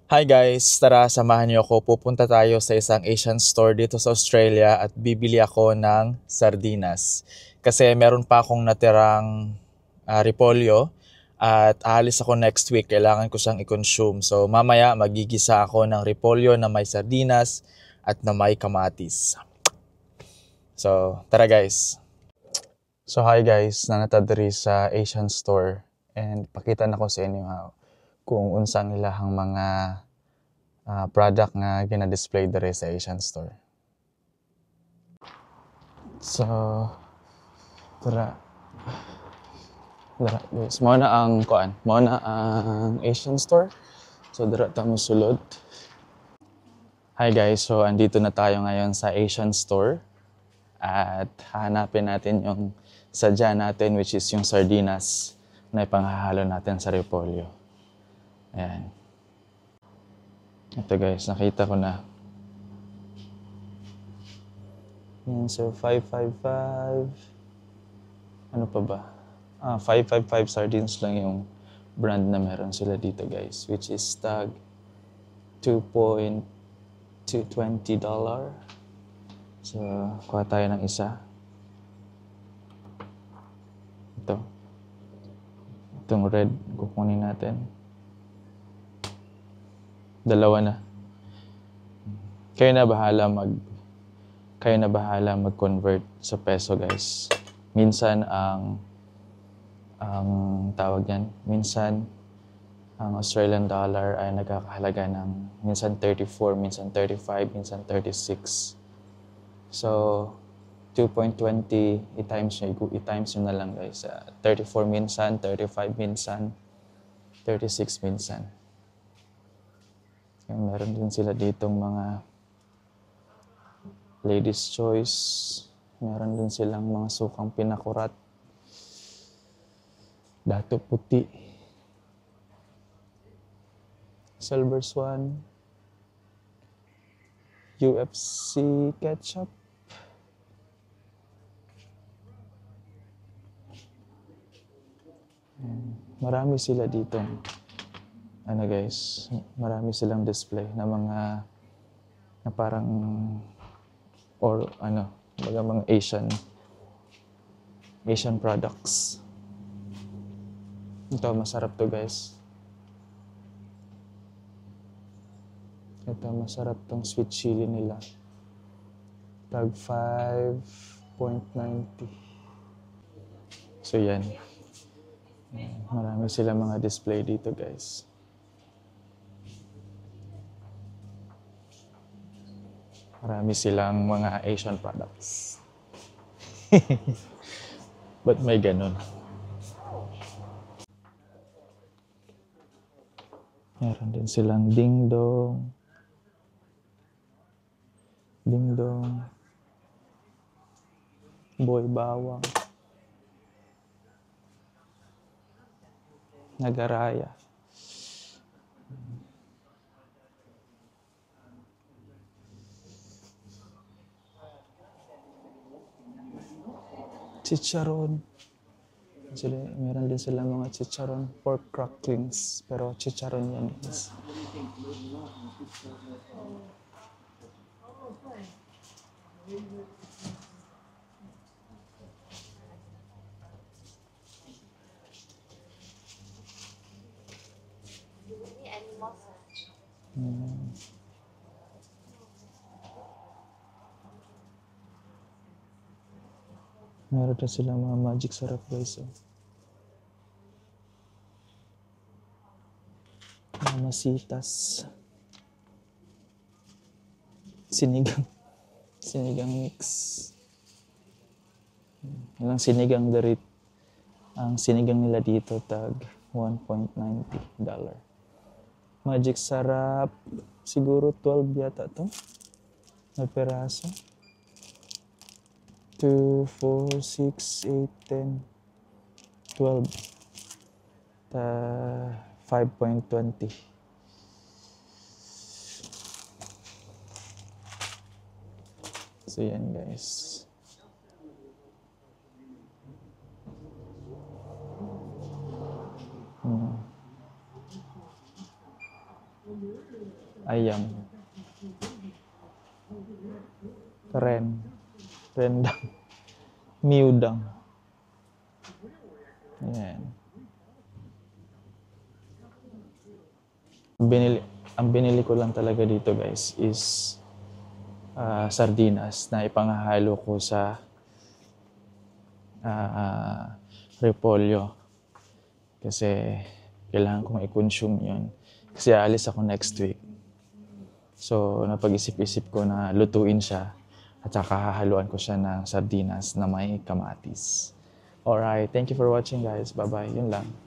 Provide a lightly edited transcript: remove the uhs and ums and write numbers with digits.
Hi guys, tara samahan niyo ako. Pupunta tayo sa isang Asian store dito sa Australia at bibili ako ng sardinas. Kasi meron pa akong natirang repolyo at aalis ako next week. Kailangan ko siyang i-consume. So mamaya magigisa ako ng repolyo na may sardinas at na may kamatis. So tara guys. So hi guys, nanata diri sa Asian store and pakita na ko sa inyo kung unsang ilahang mga product nga gina-display dere sa Asian store. So, tara guys, mao na ang kuan, mao na ang Asian store. So dira ta mo sulod. Hi guys, so andito na tayo ngayon sa Asian store at hahanapin natin yung sadya natin, which is yung sardinas na ipanghahalo natin sa repolyo. Ayan. Ito guys, nakita ko na. Yan, so 555. Ano pa ba? 555 sardines lang yung brand na meron sila dito guys, which is tag $2.220. So, kuha tayo ng isa. Itong red, kukunin natin. Dalawa na. Kayo na bahala mag-convert sa peso guys. Minsan ang tawag niyan, minsan ang Australian dollar ay nagkakahalaga ng minsan 34, minsan 35, minsan 36. So, 2.20 i-times nyo na lang guys. 34 minsan, 35 minsan, 36 minsan. Yung meron din sila ditong mga ladies choice. Meron din silang mga sukang pinakurat. Dato puti. Silver Swan. UFC ketchup. Marami sila dito. Guys, marami silang display na mga na parang or mga Asian products. Ito, masarap to guys. Ito, masarap tong sweet chili nila. Tag 5.90. So yan. Marami silang mga display dito guys. Marami silang mga Asian products. Ba't may ganun? Meron din silang Ding Dong. Boy Bawang. Nagaraya. Chicharon. Meron din sila mga chicharon, pork cracklings, pero chicharon yan guys. Meron din sila mga magic sarap guys. Mamasitas. Sinigang mix. Ilang sinigang darit. Ang sinigang nila dito tag $1.90. Magic sarap. Siguro 12 yata to. Na peraso. 2, 4, 6, 8, 10, 12. 5.20. So yan guys. Ayam. Rendang. Miudang. Ayan. Binili, ang binili ko lang talaga dito guys is sardinas na ipanghahalo ko sa repolyo. Kasi kailangan kong i-consume yun. Kasi aalis ako next week. So napag-isip-isip ko na lutuin siya at saka hahaluan ko siya ng sardinas na may kamatis. Alright, thank you for watching guys. Bye-bye. Yun lang.